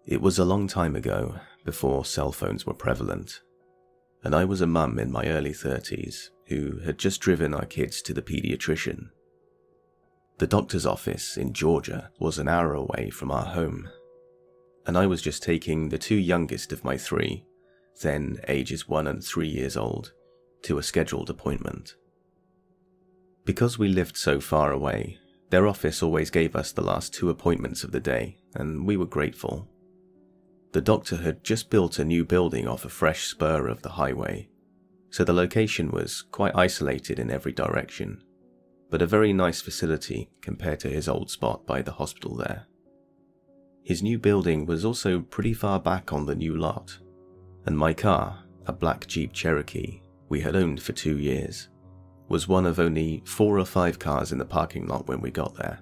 It was a long time ago, before cell phones were prevalent, and I was a mum in my early 30s who had just driven our kids to the paediatrician. The doctor's office in Georgia was an hour away from our home, and I was just taking the two youngest of my three, then ages 1 and 3 years old, to a scheduled appointment. Because we lived so far away, their office always gave us the last 2 appointments of the day, and we were grateful. The doctor had just built a new building off a fresh spur of the highway, so the location was quite isolated in every direction, but a very nice facility compared to his old spot by the hospital there. His new building was also pretty far back on the new lot, and my car, a black Jeep Cherokee we had owned for 2 years, was one of only 4 or 5 cars in the parking lot when we got there.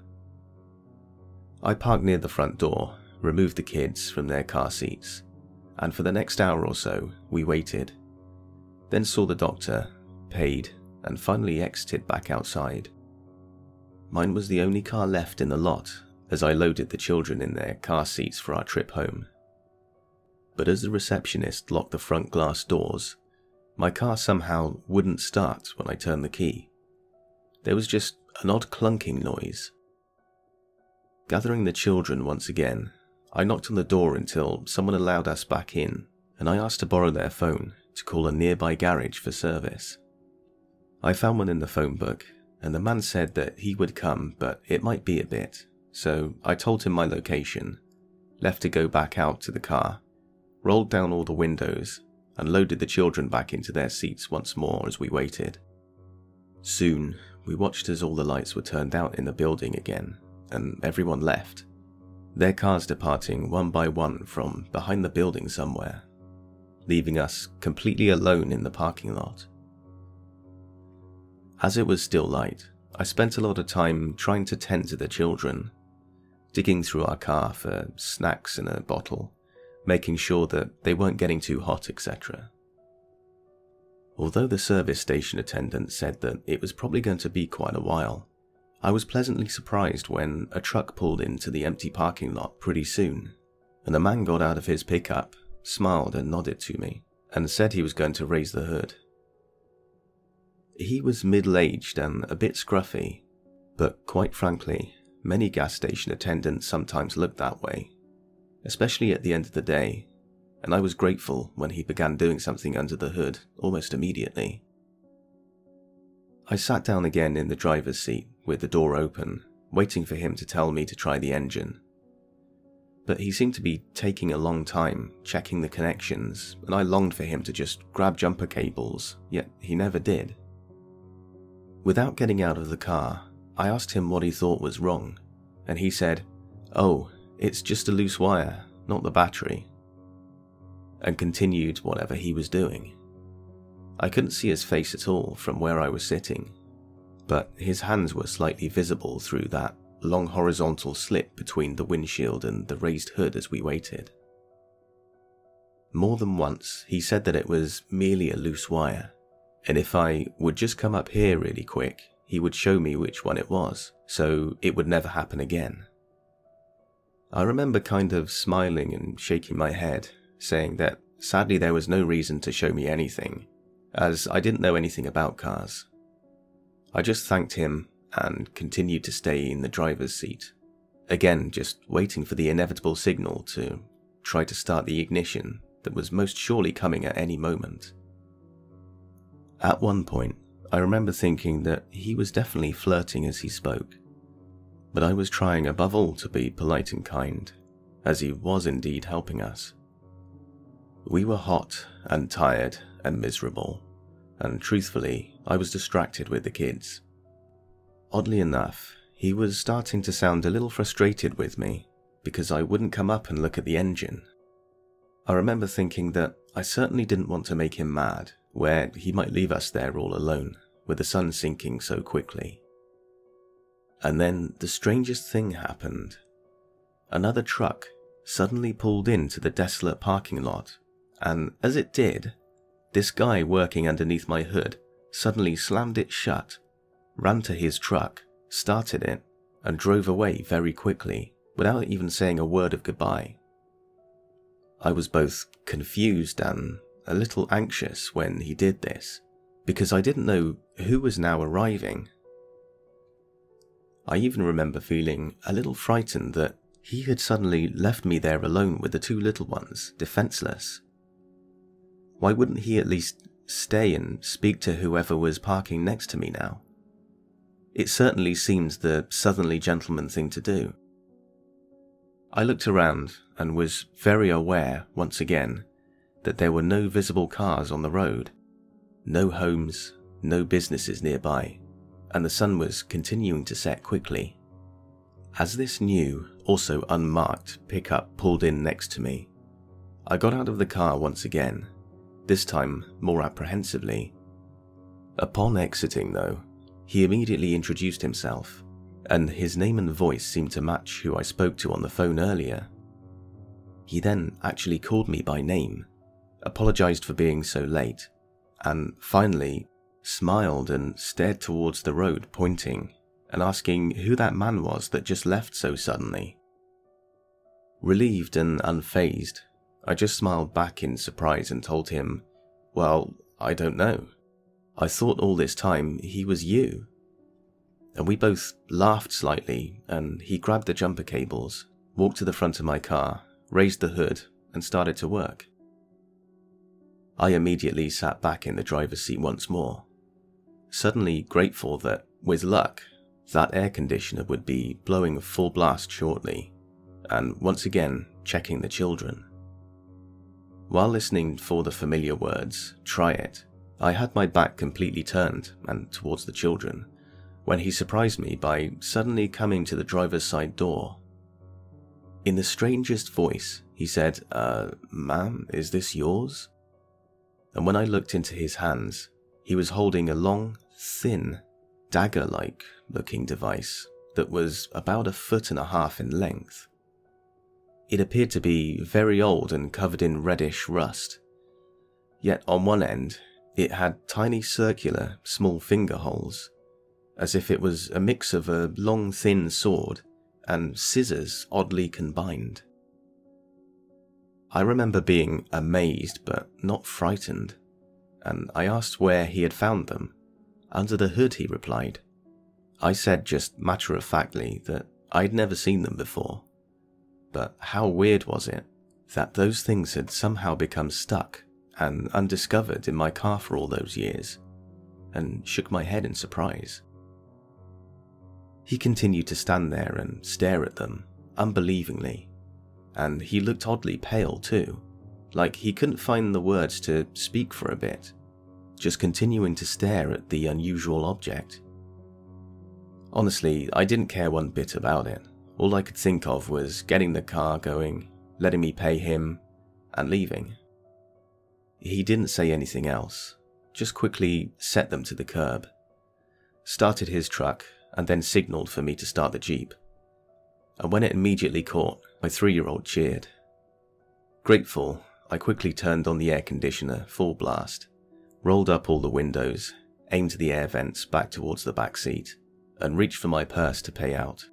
I parked near the front door, removed the kids from their car seats, and for the next hour or so we waited, then saw the doctor, paid, and finally exited back outside. Mine was the only car left in the lot as I loaded the children in their car seats for our trip home. But as the receptionist locked the front glass doors, my car somehow wouldn't start when I turned the key. There was just an odd clunking noise. Gathering the children once again, I knocked on the door until someone allowed us back in, and I asked to borrow their phone to call a nearby garage for service. I found one in the phone book, and the man said that he would come, but it might be a bit, so I told him my location, left to go back out to the car, rolled down all the windows, and loaded the children back into their seats once more as we waited. Soon, we watched as all the lights were turned out in the building again, and everyone left, their cars departing one by one from behind the building somewhere, leaving us completely alone in the parking lot. As it was still light, I spent a lot of time trying to tend to the children, digging through our car for snacks and a bottle, making sure that they weren't getting too hot, etc. Although the service station attendant said that it was probably going to be quite a while, I was pleasantly surprised when a truck pulled into the empty parking lot pretty soon, and a man got out of his pickup, smiled and nodded to me, and said he was going to raise the hood. He was middle-aged and a bit scruffy, but quite frankly, many gas station attendants sometimes looked that way, especially at the end of the day, and I was grateful when he began doing something under the hood almost immediately. I sat down again in the driver's seat with the door open, waiting for him to tell me to try the engine. But he seemed to be taking a long time checking the connections, and I longed for him to just grab jumper cables, yet he never did. Without getting out of the car, I asked him what he thought was wrong, and he said, "Oh, it's just a loose wire, not the battery," and continued whatever he was doing. I couldn't see his face at all from where I was sitting, but his hands were slightly visible through that long horizontal slit between the windshield and the raised hood as we waited. More than once, he said that it was merely a loose wire, and if I would just come up here really quick, he would show me which one it was, so it would never happen again. I remember kind of smiling and shaking my head, saying that sadly there was no reason to show me anything, as I didn't know anything about cars. I just thanked him and continued to stay in the driver's seat, again just waiting for the inevitable signal to try to start the ignition that was most surely coming at any moment. At one point, I remember thinking that he was definitely flirting as he spoke, but I was trying above all to be polite and kind, as he was indeed helping us. We were hot and tired and miserable, and truthfully, I was distracted with the kids. Oddly enough, he was starting to sound a little frustrated with me because I wouldn't come up and look at the engine. I remember thinking that I certainly didn't want to make him mad, where he might leave us there all alone, with the sun sinking so quickly. And then the strangest thing happened. Another truck suddenly pulled into the desolate parking lot, and as it did, this guy working underneath my hood suddenly slammed it shut, ran to his truck, started it, and drove away very quickly, without even saying a word of goodbye. I was both confused and a little anxious when he did this, because I didn't know who was now arriving. I even remember feeling a little frightened that he had suddenly left me there alone with the two little ones, defenseless. Why wouldn't he at least stay and speak to whoever was parking next to me now? It certainly seems the southerly gentleman thing to do. I looked around and was very aware, once again, that there were no visible cars on the road, no homes, no businesses nearby, and the sun was continuing to set quickly. As this new, also unmarked, pickup pulled in next to me, I got out of the car once again, this time more apprehensively. Upon exiting, though, he immediately introduced himself, and his name and voice seemed to match who I spoke to on the phone earlier. He then actually called me by name, apologized for being so late, and finally smiled and stared towards the road, pointing and asking who that man was that just left so suddenly. Relieved and unfazed, I just smiled back in surprise and told him, "Well, I don't know. I thought all this time he was you." And we both laughed slightly, and he grabbed the jumper cables, walked to the front of my car, raised the hood, and started to work. I immediately sat back in the driver's seat once more, suddenly grateful that, with luck, that air conditioner would be blowing full blast shortly, and once again checking the children. While listening for the familiar words, "Try it," I had my back completely turned and towards the children, when he surprised me by suddenly coming to the driver's side door. In the strangest voice, he said, "Ma'am, is this yours?" And when I looked into his hands, he was holding a long, thin, dagger-like looking device that was about 1.5 feet in length. It appeared to be very old and covered in reddish rust, yet on one end it had tiny circular, small finger holes, as if it was a mix of a long thin sword and scissors oddly combined. I remember being amazed but not frightened, and I asked where he had found them. "Under the hood," he replied. I said just matter-of-factly that I'd never seen them before, but how weird was it that those things had somehow become stuck and undiscovered in my car for all those years, and shook my head in surprise. He continued to stand there and stare at them, unbelievingly, and he looked oddly pale too, like he couldn't find the words to speak for a bit, just continuing to stare at the unusual object. Honestly, I didn't care one bit about it. All I could think of was getting the car going, letting me pay him, and leaving. He didn't say anything else, just quickly set them to the curb, started his truck, and then signaled for me to start the Jeep. And when it immediately caught, my 3-year-old cheered. Grateful, I quickly turned on the air conditioner full blast, rolled up all the windows, aimed the air vents back towards the back seat, and reached for my purse to pay out.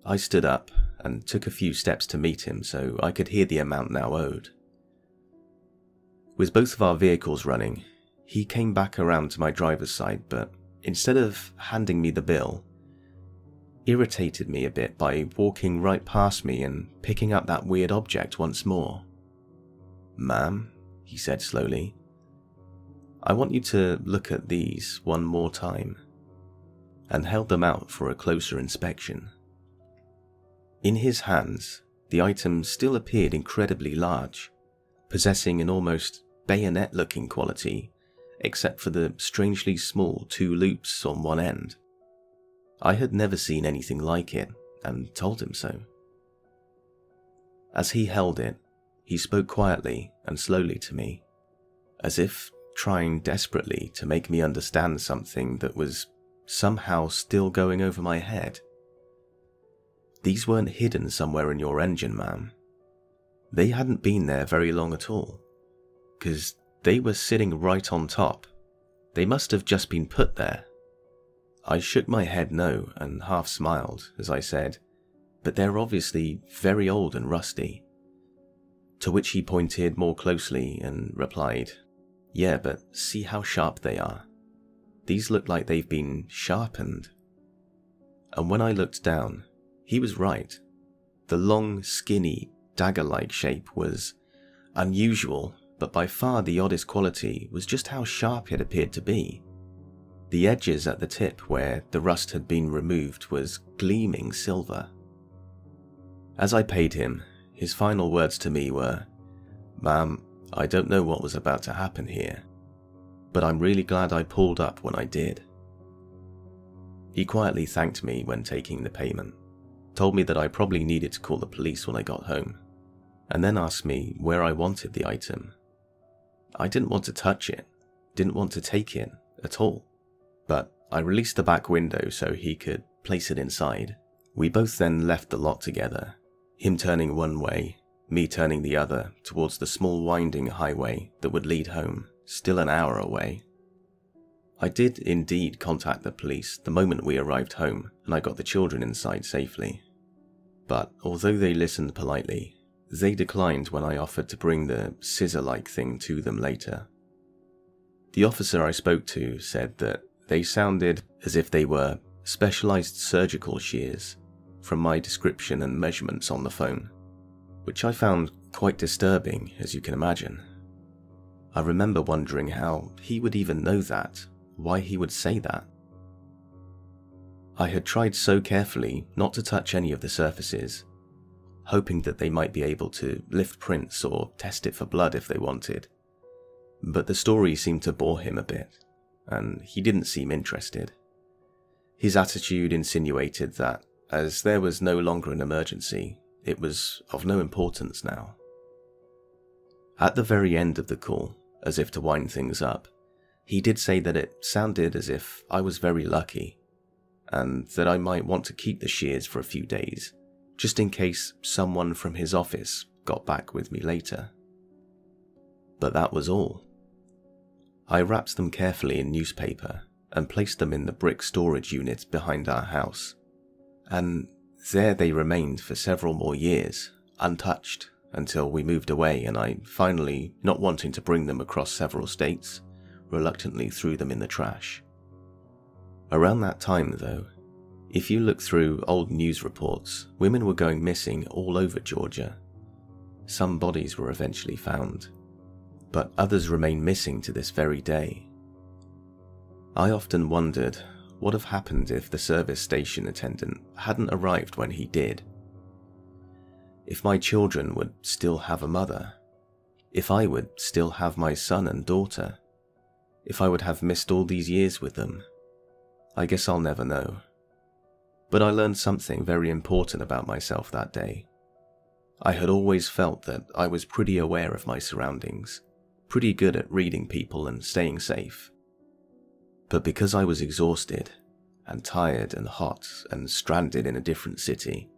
I stood up and took a few steps to meet him so I could hear the amount now owed. With both of our vehicles running, he came back around to my driver's side, but instead of handing me the bill, irritated me a bit by walking right past me and picking up that weird object once more. "Ma'am," he said slowly, "I want you to look at these one more time," and held them out for a closer inspection. In his hands, the item still appeared incredibly large, possessing an almost bayonet-looking quality, except for the strangely small 2 loops on one end. I had never seen anything like it, and told him so. As he held it, he spoke quietly and slowly to me, as if trying desperately to make me understand something that was somehow still going over my head. "These weren't hidden somewhere in your engine, ma'am. They hadn't been there very long at all, 'cause they were sitting right on top. They must have just been put there." I shook my head no and half smiled as I said, "But they're obviously very old and rusty. To which he pointed more closely and replied, "Yeah, but see how sharp they are. These look like they've been sharpened." And when I looked down, he was right. The long, skinny, dagger-like shape was unusual, but by far the oddest quality was just how sharp it appeared to be. The edges at the tip where the rust had been removed was gleaming silver. As I paid him, his final words to me were, "Ma'am, I don't know what was about to happen here, but I'm really glad I pulled up when I did." He quietly thanked me when taking the payment, told me that I probably needed to call the police when I got home, and then asked me where I wanted the item. I didn't want to touch it, didn't want to take it at all, but I released the back window so he could place it inside. We both then left the lot together, him turning one way, me turning the other towards the small winding highway that would lead home, still an hour away. I did indeed contact the police the moment we arrived home and I got the children inside safely. But although they listened politely, they declined when I offered to bring the scissor-like thing to them later. The officer I spoke to said that they sounded as if they were specialized surgical shears from my description and measurements on the phone, which I found quite disturbing, as you can imagine. I remember wondering how he would even know that, why he would say that. I had tried so carefully not to touch any of the surfaces, hoping that they might be able to lift prints or test it for blood if they wanted, but the story seemed to bore him a bit, and he didn't seem interested. His attitude insinuated that, as there was no longer an emergency, it was of no importance now. At the very end of the call, as if to wind things up, he did say that it sounded as if I was very lucky, and that I might want to keep the shears for a few days, just in case someone from his office got back with me later. But that was all. I wrapped them carefully in newspaper and placed them in the brick storage unit behind our house, and there they remained for several more years, untouched, until we moved away and I finally, not wanting to bring them across several states, reluctantly threw them in the trash. Around that time though, if you look through old news reports, women were going missing all over Georgia. Some bodies were eventually found, but others remain missing to this very day. I often wondered what have happened if the service station attendant hadn't arrived when he did. If my children would still have a mother, if I would still have my son and daughter, if I would have missed all these years with them. I guess I'll never know. But I learned something very important about myself that day. I had always felt that I was pretty aware of my surroundings, pretty good at reading people and staying safe. But because I was exhausted and tired and hot and stranded in a different city,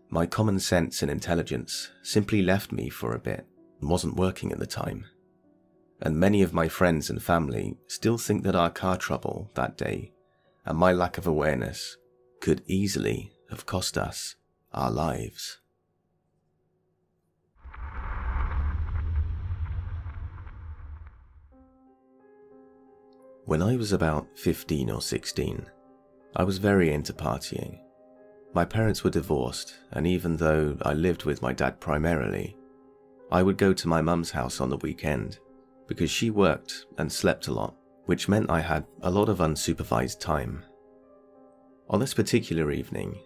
my common sense and intelligence simply left me for a bit and wasn't working at the time. And many of my friends and family still think that our car trouble that day and my lack of awareness could easily have cost us our lives. When I was about 15 or 16, I was very into partying. My parents were divorced, and even though I lived with my dad primarily, I would go to my mum's house on the weekend because she worked and slept a lot, which meant I had a lot of unsupervised time. On this particular evening,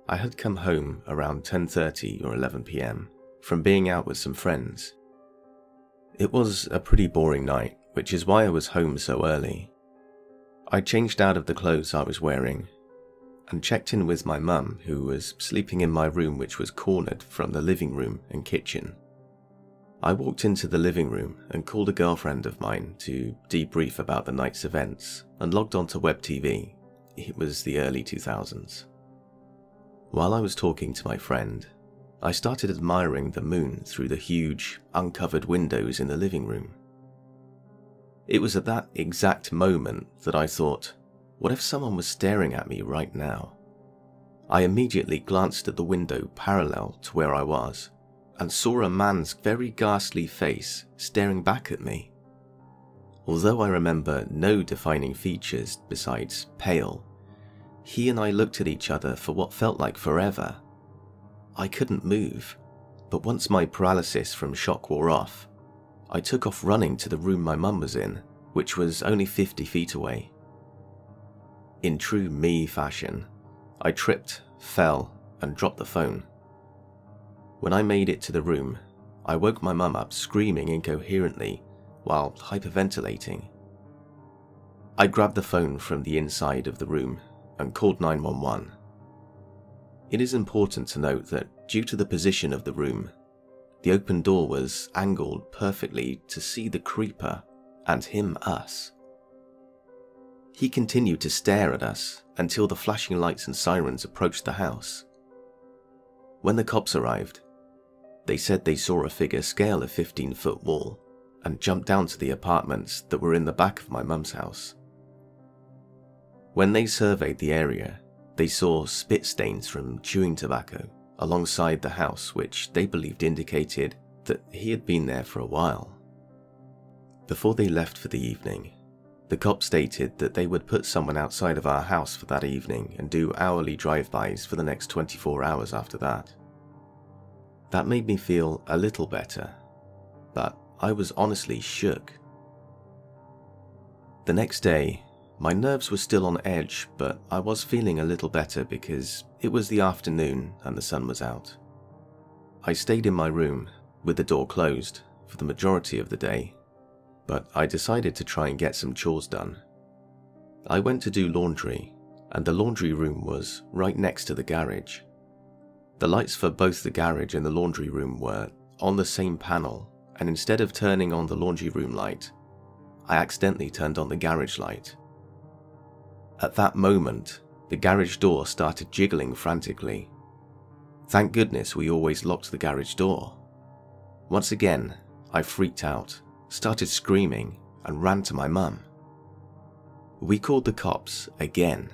I had come home around 10:30 or 11 p.m. from being out with some friends. It was a pretty boring night, which is why I was home so early. I changed out of the clothes I was wearing and checked in with my mum, who was sleeping in my room, which was cornered from the living room and kitchen. I walked into the living room and called a girlfriend of mine to debrief about the night's events and logged onto web TV. It was the early 2000s. While I was talking to my friend, I started admiring the moon through the huge, uncovered windows in the living room. It was at that exact moment that I thought, what if someone was staring at me right now? I immediately glanced at the window parallel to where I was and saw a man's very ghastly face staring back at me. Although I remember no defining features besides pale, he and I looked at each other for what felt like forever. I couldn't move, but once my paralysis from shock wore off, I took off running to the room my mum was in, which was only 50 feet away. In true me fashion, I tripped, fell, and dropped the phone. When I made it to the room, I woke my mum up screaming incoherently while hyperventilating. I grabbed the phone from the inside of the room and called 911. It is important to note that due to the position of the room, the open door was angled perfectly to see the creeper and him us. He continued to stare at us until the flashing lights and sirens approached the house. When the cops arrived, they said they saw a figure scale a 15-foot wall and jump down to the apartments that were in the back of my mum's house. When they surveyed the area, they saw spit stains from chewing tobacco alongside the house, which they believed indicated that he had been there for a while. Before they left for the evening, the cops stated that they would put someone outside of our house for that evening and do hourly drive-bys for the next 24 hours after that. That made me feel a little better, but I was honestly shook. The next day, my nerves were still on edge, but I was feeling a little better because it was the afternoon and the sun was out. I stayed in my room with the door closed for the majority of the day, but I decided to try and get some chores done. I went to do laundry, and the laundry room was right next to the garage. The lights for both the garage and the laundry room were on the same panel, and instead of turning on the laundry room light, I accidentally turned on the garage light. At that moment, the garage door started jiggling frantically. Thank goodness we always locked the garage door. Once again, I freaked out, started screaming, and ran to my mum. We called the cops again,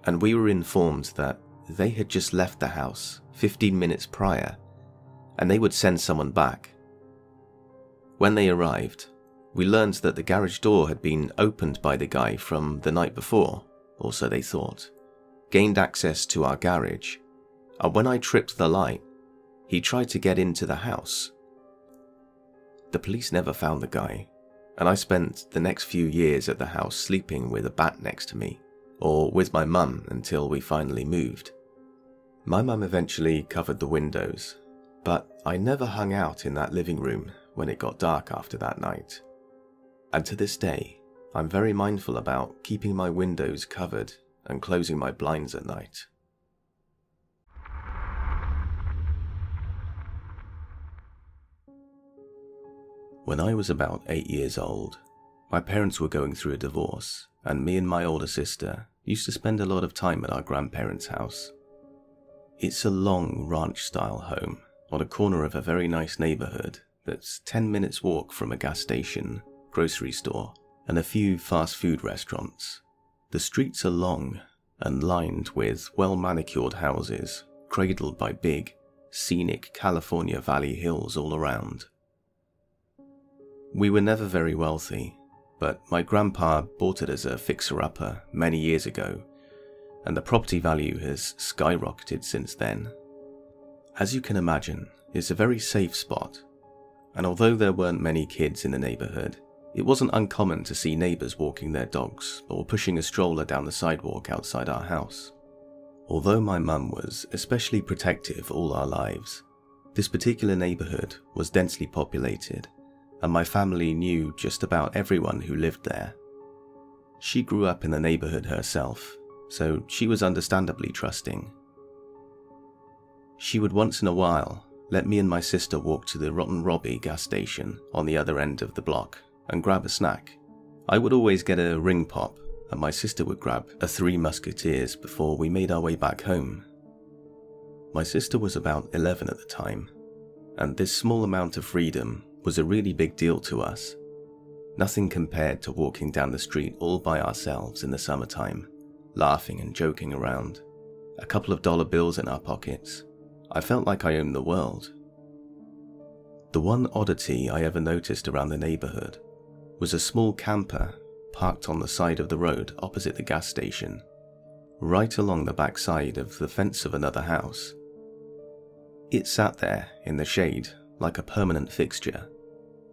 and we were informed that they had just left the house 15 minutes prior, and they would send someone back. When they arrived, we learned that the garage door had been opened by the guy from the night before, or so they thought, gained access to our garage, and when I tripped the light, he tried to get into the house. The police never found the guy, and I spent the next few years at the house sleeping with a bat next to me, or with my mum until we finally moved. My mum eventually covered the windows, but I never hung out in that living room when it got dark after that night. And to this day, I'm very mindful about keeping my windows covered and closing my blinds at night. When I was about 8 years old, my parents were going through a divorce, and me and my older sister used to spend a lot of time at our grandparents' house. It's a long ranch-style home on a corner of a very nice neighborhood that's 10 minutes walk from a gas station, grocery store, and a few fast food restaurants. The streets are long and lined with well-manicured houses, cradled by big, scenic California Valley hills all around. We were never very wealthy, but my grandpa bought it as a fixer-upper many years ago, and the property value has skyrocketed since then. As you can imagine, it's a very safe spot, and although there weren't many kids in the neighborhood, it wasn't uncommon to see neighbors walking their dogs or pushing a stroller down the sidewalk outside our house. Although my mum was especially protective all our lives, this particular neighborhood was densely populated, and my family knew just about everyone who lived there. She grew up in the neighborhood herself, so she was understandably trusting. She would once in a while let me and my sister walk to the Rotten Robbie gas station on the other end of the block and grab a snack. I would always get a ring pop, and my sister would grab a Three Musketeers before we made our way back home. My sister was about 11 at the time, and this small amount of freedom was a really big deal to us. Nothing compared to walking down the street all by ourselves in the summertime, laughing and joking around, a couple of dollar bills in our pockets. I felt like I owned the world. The one oddity I ever noticed around the neighbourhood was a small camper parked on the side of the road opposite the gas station, right along the back side of the fence of another house. It sat there in the shade like a permanent fixture,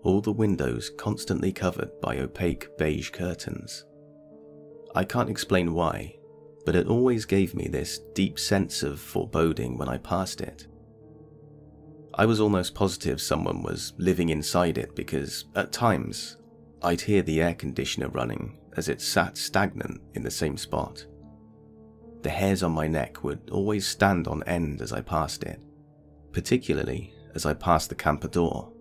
all the windows constantly covered by opaque beige curtains. I can't explain why, but it always gave me this deep sense of foreboding when I passed it. I was almost positive someone was living inside it because, at times, I'd hear the air conditioner running as it sat stagnant in the same spot. The hairs on my neck would always stand on end as I passed it, particularly as I passed the camper door,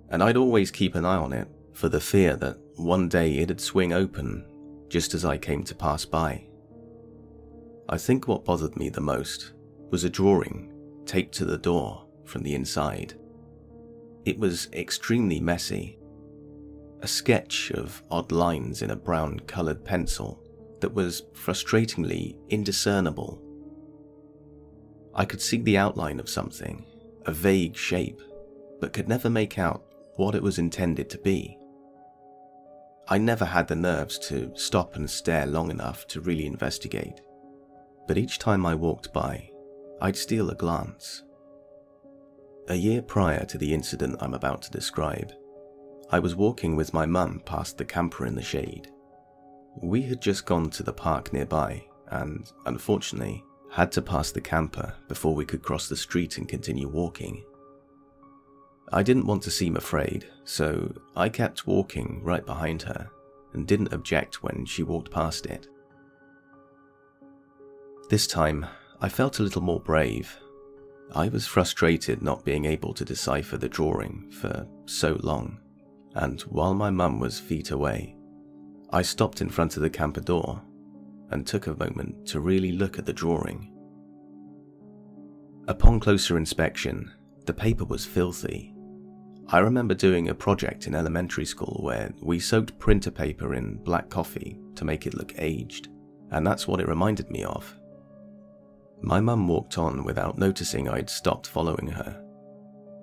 and I'd always keep an eye on it for the fear that one day it'd swing open just as I came to pass by. I think what bothered me the most was a drawing taped to the door from the inside. It was extremely messy, a sketch of odd lines in a brown-coloured pencil that was frustratingly indiscernible. I could see the outline of something, a vague shape, but could never make out what it was intended to be. I never had the nerves to stop and stare long enough to really investigate, but each time I walked by, I'd steal a glance. A year prior to the incident I'm about to describe, I was walking with my mum past the camper in the shade. We had just gone to the park nearby and, unfortunately, had to pass the camper before we could cross the street and continue walking. I didn't want to seem afraid, so I kept walking right behind her and didn't object when she walked past it. This time, I felt a little more brave. I was frustrated not being able to decipher the drawing for so long, and while my mum was feet away, I stopped in front of the camper door and took a moment to really look at the drawing. Upon closer inspection, the paper was filthy. I remember doing a project in elementary school where we soaked printer paper in black coffee to make it look aged, and that's what it reminded me of. My mum walked on without noticing I'd stopped following her,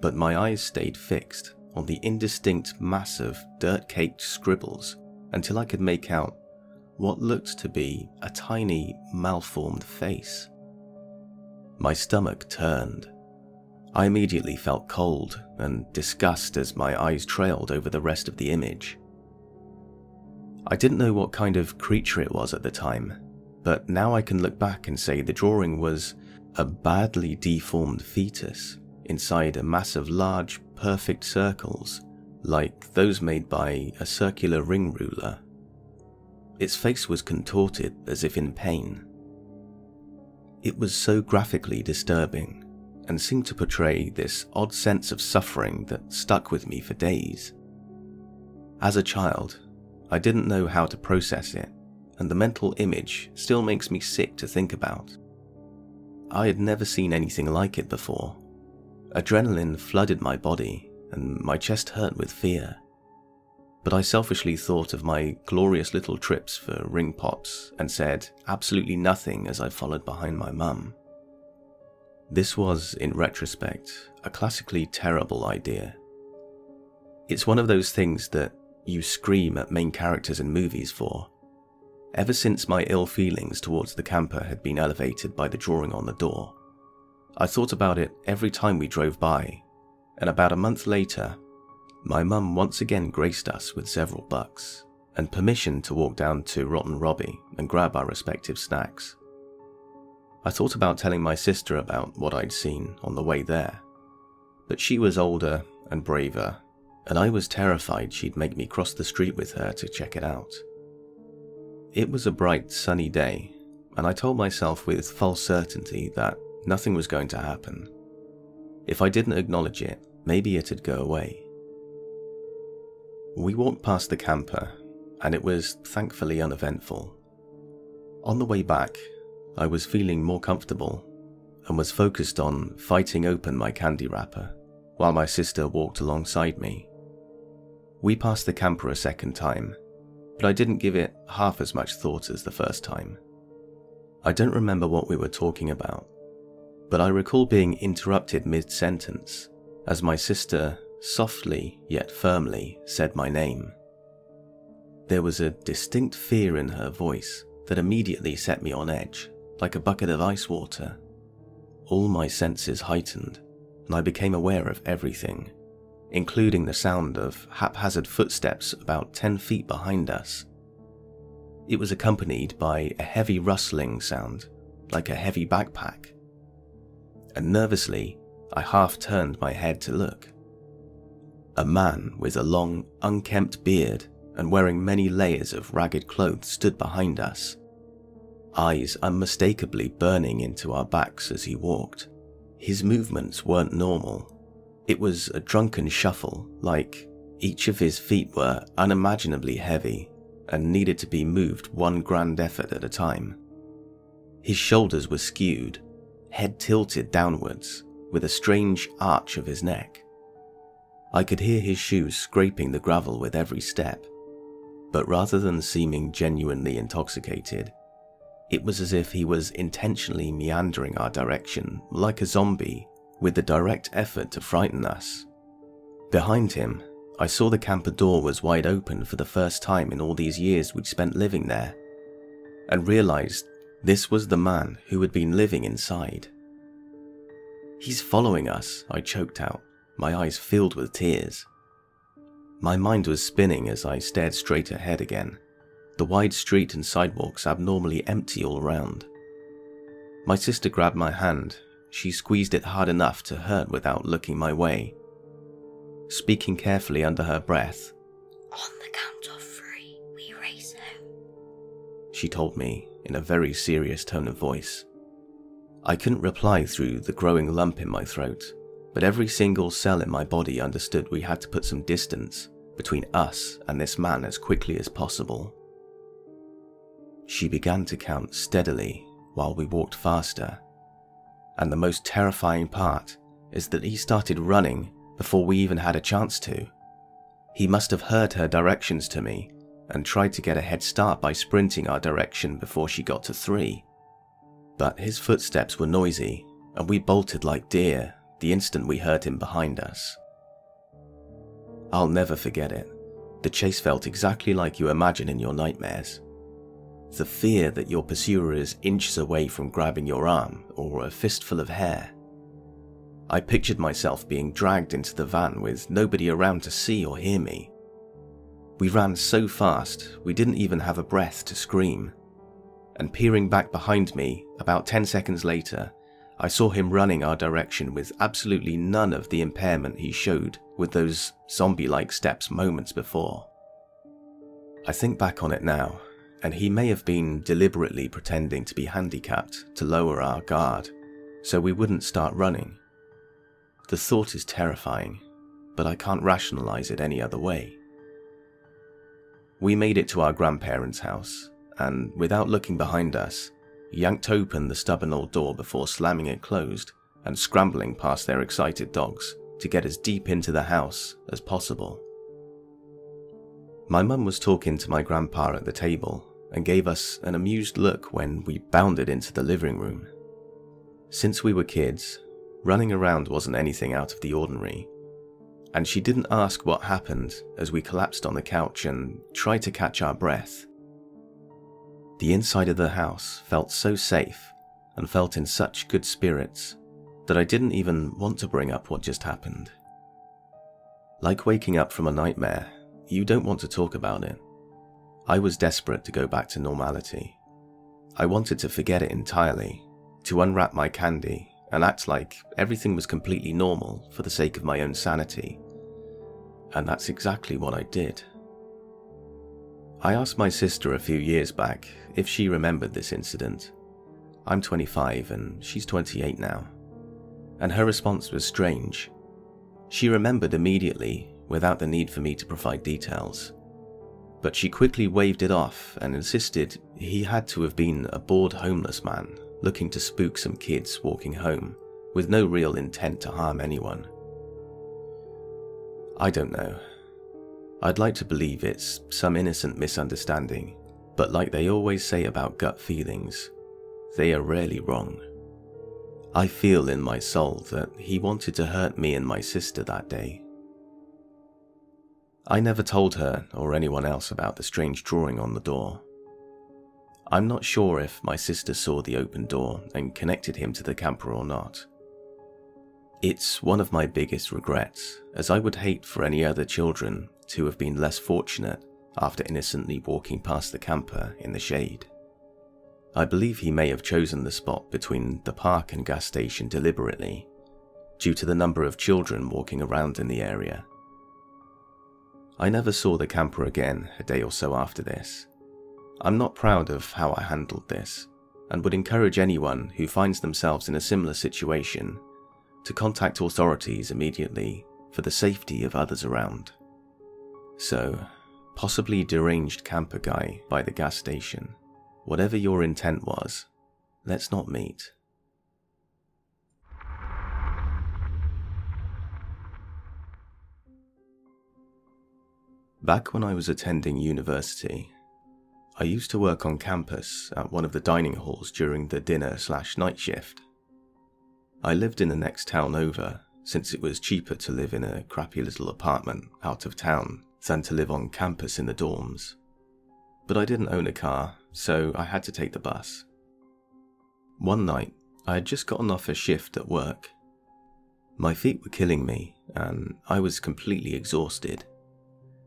but my eyes stayed fixed on the indistinct mass of dirt-caked scribbles until I could make out what looked to be a tiny, malformed face. My stomach turned. I immediately felt cold and disgust as my eyes trailed over the rest of the image. I didn't know what kind of creature it was at the time, but now I can look back and say the drawing was a badly deformed fetus inside a mass of large, perfect circles, like those made by a circular ring ruler. Its face was contorted as if in pain. It was so graphically disturbing and seemed to portray this odd sense of suffering that stuck with me for days. As a child, I didn't know how to process it, and the mental image still makes me sick to think about. I had never seen anything like it before. Adrenaline flooded my body, and my chest hurt with fear. But I selfishly thought of my glorious little trips for ring pops and said absolutely nothing as I followed behind my mum. This was, in retrospect, a classically terrible idea. It's one of those things that you scream at main characters in movies for. Ever since my ill feelings towards the camper had been elevated by the drawing on the door, I thought about it every time we drove by, and about a month later, my mum once again graced us with several bucks, and permission to walk down to Rotten Robbie and grab our respective snacks. I thought about telling my sister about what I'd seen on the way there, but she was older and braver, and I was terrified she'd make me cross the street with her to check it out. It was a bright, sunny day, and I told myself with false certainty that nothing was going to happen. If I didn't acknowledge it, maybe it'd go away. We walked past the camper, and it was thankfully uneventful. On the way back, I was feeling more comfortable and was focused on fighting open my candy wrapper while my sister walked alongside me. We passed the camper a second time, but I didn't give it half as much thought as the first time. I don't remember what we were talking about, but I recall being interrupted mid-sentence as my sister softly yet firmly said my name. There was a distinct fear in her voice that immediately set me on edge, like a bucket of ice water. All my senses heightened, and I became aware of everything, including the sound of haphazard footsteps about 10 feet behind us. It was accompanied by a heavy rustling sound, like a heavy backpack. And nervously, I half turned my head to look. A man with a long, unkempt beard and wearing many layers of ragged clothes stood behind us, eyes unmistakably burning into our backs as he walked. His movements weren't normal. It was a drunken shuffle, like each of his feet were unimaginably heavy and needed to be moved one grand effort at a time. His shoulders were skewed, head tilted downwards, with a strange arch of his neck. I could hear his shoes scraping the gravel with every step, but rather than seeming genuinely intoxicated, it was as if he was intentionally meandering our direction like a zombie, with the direct effort to frighten us. Behind him, I saw the camper door was wide open for the first time in all these years we'd spent living there, and realized this was the man who had been living inside. "He's following us," I choked out, my eyes filled with tears. My mind was spinning as I stared straight ahead again, the wide street and sidewalks abnormally empty all around. My sister grabbed my hand. She squeezed it hard enough to hurt without looking my way. Speaking carefully under her breath, "On the count of 3, we race home," she told me in a very serious tone of voice. I couldn't reply through the growing lump in my throat, but every single cell in my body understood we had to put some distance between us and this man as quickly as possible. She began to count steadily while we walked faster, and the most terrifying part is that he started running before we even had a chance to. He must have heard her directions to me and tried to get a head start by sprinting our direction before she got to 3. But his footsteps were noisy, and we bolted like deer the instant we heard him behind us. I'll never forget it. The chase felt exactly like you imagine in your nightmares. The fear that your pursuer is inches away from grabbing your arm or a fistful of hair. I pictured myself being dragged into the van with nobody around to see or hear me. We ran so fast we didn't even have a breath to scream. And peering back behind me, about 10 seconds later, I saw him running our direction with absolutely none of the impairment he showed with those zombie-like steps moments before. I think back on it now, and he may have been deliberately pretending to be handicapped to lower our guard, so we wouldn't start running. The thought is terrifying, but I can't rationalize it any other way. We made it to our grandparents' house, and without looking behind us, yanked open the stubborn old door before slamming it closed and scrambling past their excited dogs to get as deep into the house as possible. My mum was talking to my grandpa at the table and gave us an amused look when we bounded into the living room. Since we were kids, running around wasn't anything out of the ordinary, and she didn't ask what happened as we collapsed on the couch and tried to catch our breath. The inside of the house felt so safe and felt in such good spirits that I didn't even want to bring up what just happened. Like waking up from a nightmare, you don't want to talk about it. I was desperate to go back to normality. I wanted to forget it entirely, to unwrap my candy and act like everything was completely normal for the sake of my own sanity. And that's exactly what I did. I asked my sister a few years back if she remembered this incident. I'm 25 and she's 28 now. And her response was strange. She remembered immediately without the need for me to provide details. But she quickly waved it off and insisted he had to have been a bored homeless man looking to spook some kids walking home with no real intent to harm anyone. I don't know. I'd like to believe it's some innocent misunderstanding, but like they always say about gut feelings, they are rarely wrong. I feel in my soul that he wanted to hurt me and my sister that day, I never told her or anyone else about the strange drawing on the door. I'm not sure if my sister saw the open door and connected him to the camper or not. It's one of my biggest regrets, as I would hate for any other children to have been less fortunate after innocently walking past the camper in the shade. I believe he may have chosen the spot between the park and gas station deliberately, due to the number of children walking around in the area. I never saw the camper again a day or so after this. I'm not proud of how I handled this, and would encourage anyone who finds themselves in a similar situation to contact authorities immediately for the safety of others around. So, possibly deranged camper guy by the gas station, whatever your intent was, let's not meet. Back when I was attending university, I used to work on campus at one of the dining halls during the dinner/night shift. I lived in the next town over, since it was cheaper to live in a crappy little apartment out of town than to live on campus in the dorms. But I didn't own a car, so I had to take the bus. One night, I had just gotten off a shift at work. My feet were killing me, and I was completely exhausted.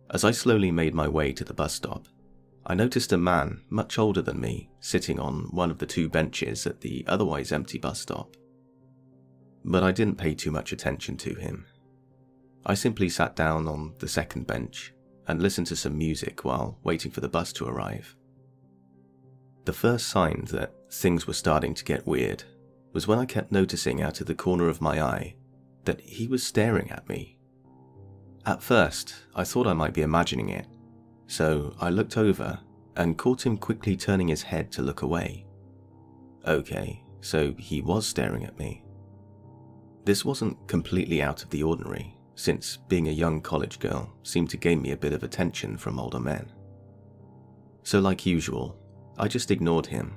As I slowly made my way to the bus stop, I noticed a man much older than me sitting on one of the 2 benches at the otherwise empty bus stop. But I didn't pay too much attention to him. I simply sat down on the second bench and listened to some music while waiting for the bus to arrive. The first sign that things were starting to get weird was when I kept noticing out of the corner of my eye that he was staring at me. At first, I thought I might be imagining it, so I looked over and caught him quickly turning his head to look away. Okay, so he was staring at me. This wasn't completely out of the ordinary, since being a young college girl seemed to gain me a bit of attention from older men. So like usual, I just ignored him.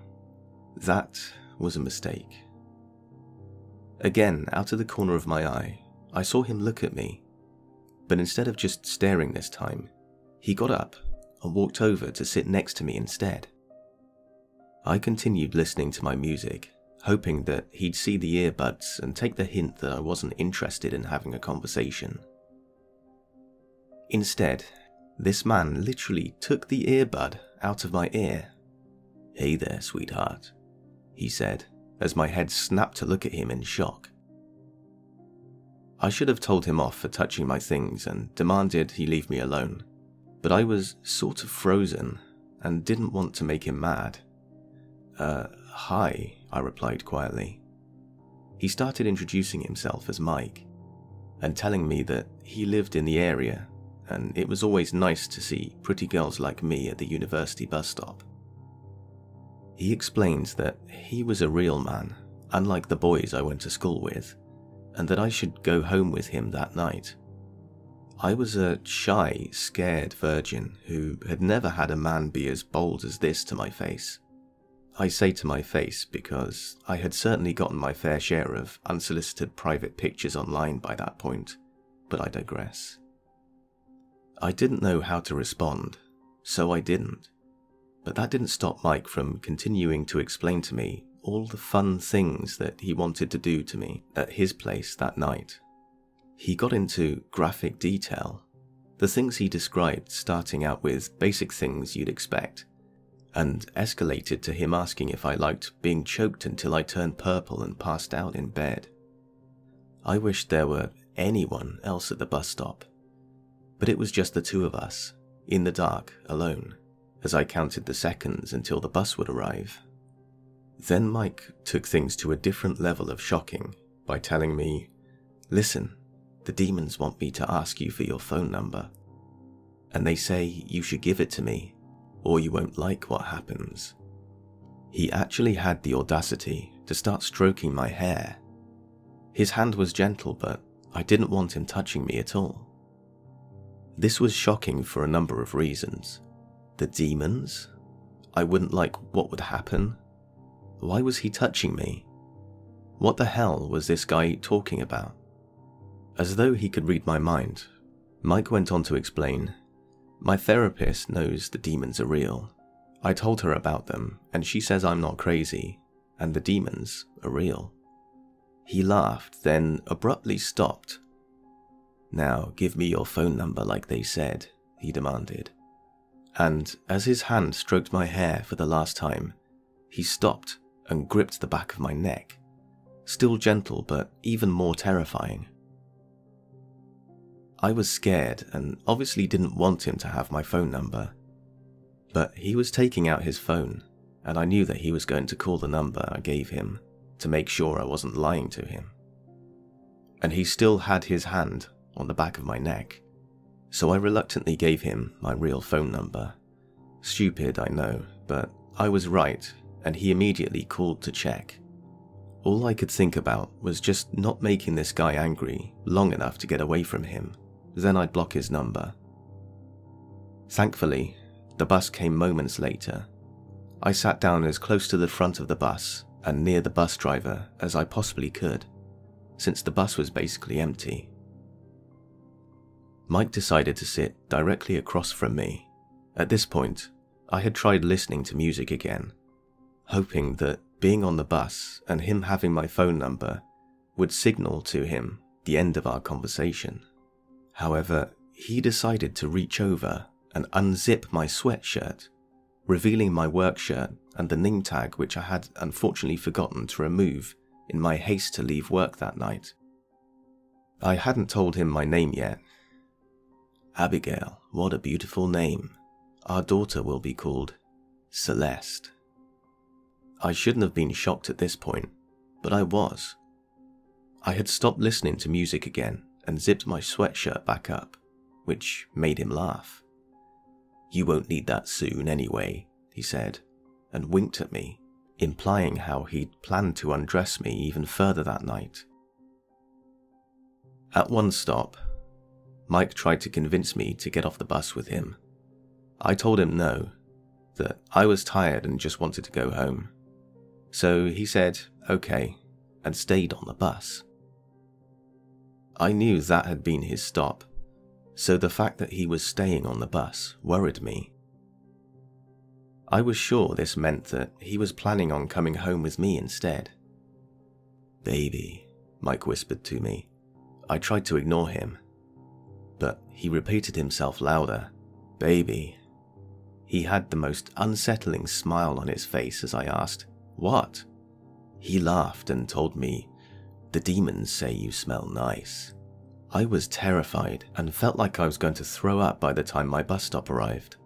That was a mistake. Again, out of the corner of my eye, I saw him look at me, but instead of just staring this time, he got up and walked over to sit next to me instead. I continued listening to my music, hoping that he'd see the earbuds and take the hint that I wasn't interested in having a conversation. Instead, this man literally took the earbud out of my ear. "Hey there, sweetheart," he said, as my head snapped to look at him in shock. I should have told him off for touching my things and demanded he leave me alone, but I was sort of frozen and didn't want to make him mad. Hi, I replied quietly. He started introducing himself as Mike, and telling me that he lived in the area, and it was always nice to see pretty girls like me at the university bus stop. He explained that he was a real man, unlike the boys I went to school with, and that I should go home with him that night. I was a shy, scared virgin who had never had a man be as bold as this to my face. I say to my face because I had certainly gotten my fair share of unsolicited private pictures online by that point, but I digress. I didn't know how to respond, so I didn't. But that didn't stop Mike from continuing to explain to me all the fun things that he wanted to do to me at his place that night. He got into graphic detail, the things he described starting out with basic things you'd expect, and escalated to him asking if I liked being choked until I turned purple and passed out in bed. I wished there were anyone else at the bus stop, but it was just the 2 of us, in the dark, alone, as I counted the seconds until the bus would arrive. Then Mike took things to a different level of shocking by telling me, "Listen, the demons want me to ask you for your phone number, and they say you should give it to me, or you won't like what happens." He actually had the audacity to start stroking my hair. His hand was gentle, but I didn't want him touching me at all. This was shocking for a number of reasons. The demons? I wouldn't like what would happen. Why was he touching me? What the hell was this guy talking about? As though he could read my mind, Mike went on to explain, "My therapist knows the demons are real. I told her about them, and she says I'm not crazy, and the demons are real." He laughed, then abruptly stopped. "Now, give me your phone number like they said," he demanded. And as his hand stroked my hair for the last time, he stopped and gripped the back of my neck, still gentle but even more terrifying. I was scared and obviously didn't want him to have my phone number, but he was taking out his phone, and I knew that he was going to call the number I gave him to make sure I wasn't lying to him. And he still had his hand on the back of my neck, so I reluctantly gave him my real phone number. Stupid, I know, but I was right, and he immediately called to check. All I could think about was just not making this guy angry long enough to get away from him, then I'd block his number. Thankfully, the bus came moments later. I sat down as close to the front of the bus and near the bus driver as I possibly could, since the bus was basically empty. Mike decided to sit directly across from me. At this point, I had tried listening to music again, hoping that being on the bus and him having my phone number would signal to him the end of our conversation. However, he decided to reach over and unzip my sweatshirt, revealing my work shirt and the name tag which I had unfortunately forgotten to remove in my haste to leave work that night. I hadn't told him my name yet. "Abigail, what a beautiful name. Our daughter will be called Celeste." I shouldn't have been shocked at this point, but I was. I had stopped listening to music again and zipped my sweatshirt back up, which made him laugh. "You won't need that soon anyway," he said, and winked at me, implying how he'd planned to undress me even further that night. At one stop, Mike tried to convince me to get off the bus with him. I told him no, that I was tired and just wanted to go home. So he said, okay, and stayed on the bus. I knew that had been his stop, so the fact that he was staying on the bus worried me. I was sure this meant that he was planning on coming home with me instead. "Baby," Mike whispered to me. I tried to ignore him, but he repeated himself louder, "Baby." He had the most unsettling smile on his face as I asked, "What?" He laughed and told me, "The demons say you smell nice." I was terrified and felt like I was going to throw up by the time my bus stop arrived.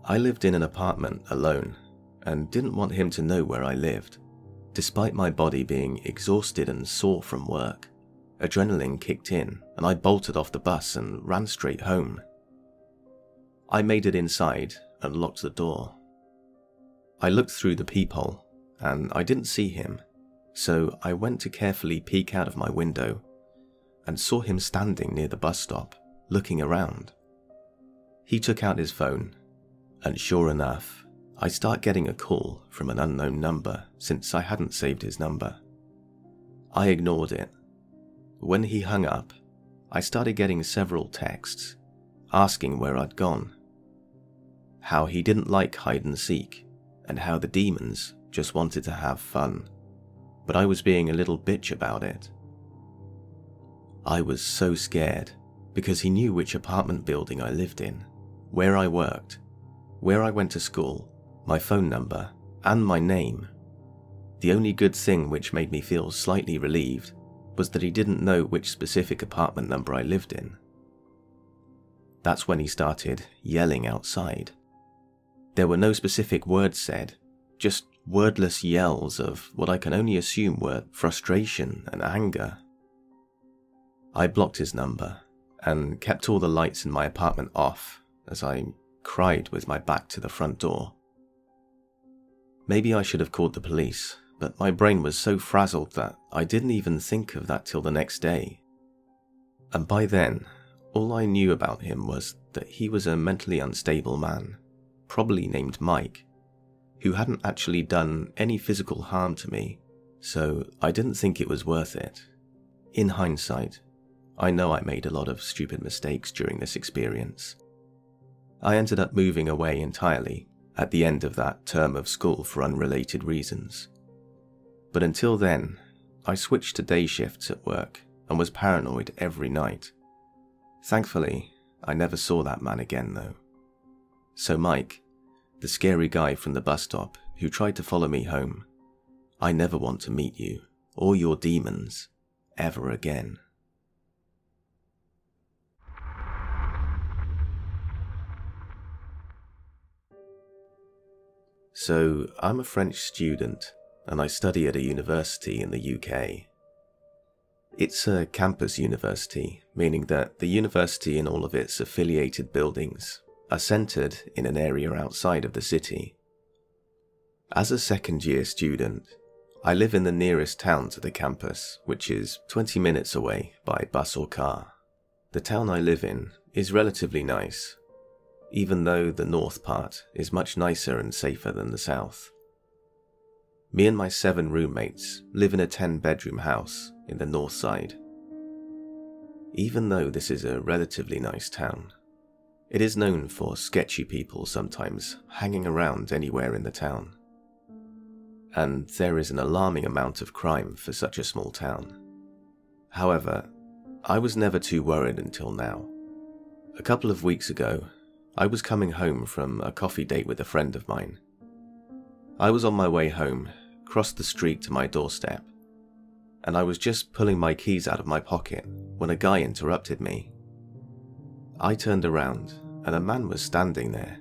I lived in an apartment alone and didn't want him to know where I lived. Despite my body being exhausted and sore from work, adrenaline kicked in and I bolted off the bus and ran straight home. I made it inside and locked the door. I looked through the peephole and I didn't see him, so I went to carefully peek out of my window and saw him standing near the bus stop, looking around. He took out his phone, and sure enough, I start getting a call from an unknown number since I hadn't saved his number. I ignored it. When he hung up, I started getting several texts asking where I'd gone, how he didn't like hide and seek, and how the demons just wanted to have fun, but I was being a little bitch about it. I was so scared because he knew which apartment building I lived in, where I worked, where I went to school, my phone number, and my name. The only good thing which made me feel slightly relieved was that he didn't know which specific apartment number I lived in. That's when he started yelling outside. There were no specific words said, just wordless yells of what I can only assume were frustration and anger. I blocked his number and kept all the lights in my apartment off as I cried with my back to the front door. Maybe I should have called the police, but my brain was so frazzled that I didn't even think of that till the next day. And by then, all I knew about him was that he was a mentally unstable man, probably named Mike, who hadn't actually done any physical harm to me, so I didn't think it was worth it. In hindsight, I know I made a lot of stupid mistakes during this experience. I ended up moving away entirely at the end of that term of school for unrelated reasons. But until then, I switched to day shifts at work and was paranoid every night. Thankfully, I never saw that man again though. So Mike, the scary guy from the bus stop who tried to follow me home, I never want to meet you or your demons ever again. So, I'm a French student and I study at a university in the UK. It's a campus university, meaning that the university and all of its affiliated buildings are centred in an area outside of the city. As a second-year student, I live in the nearest town to the campus, which is 20 minutes away by bus or car. The town I live in is relatively nice, even though the north part is much nicer and safer than the south. Me and my 7 roommates live in a 10-bedroom house in the north side. Even though this is a relatively nice town, it is known for sketchy people sometimes hanging around anywhere in the town. And there is an alarming amount of crime for such a small town. However, I was never too worried until now. A couple of weeks ago, I was coming home from a coffee date with a friend of mine. I was on my way home, crossed the street to my doorstep, and I was just pulling my keys out of my pocket when a guy interrupted me. I turned around and a man was standing there.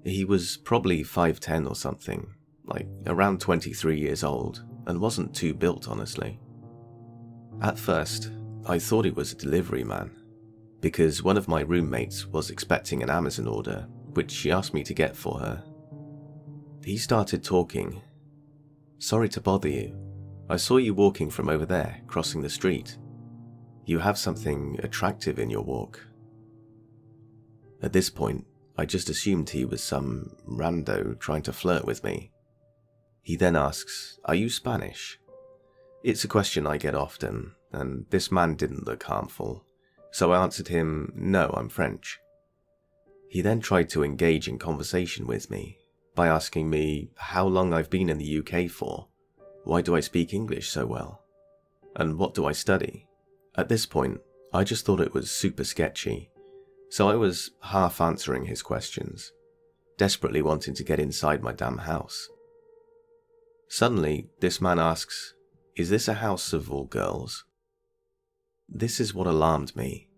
He was probably 5'10" or something, like around 23 years old, and wasn't too built honestly. At first, I thought he was a delivery man, because one of my roommates was expecting an Amazon order, which she asked me to get for her. He started talking. "Sorry to bother you. I saw you walking from over there, crossing the street. You have something attractive in your walk." At this point, I just assumed he was some rando trying to flirt with me. He then asks, "Are you Spanish?" It's a question I get often, and this man didn't look harmful, so I answered him, "No, I'm French." He then tried to engage in conversation with me by asking me how long I've been in the UK for, why do I speak English so well, and what do I study. At this point, I just thought it was super sketchy, so I was half answering his questions, desperately wanting to get inside my damn house. Suddenly, this man asks, "Is this a house of all girls?" This is what alarmed me.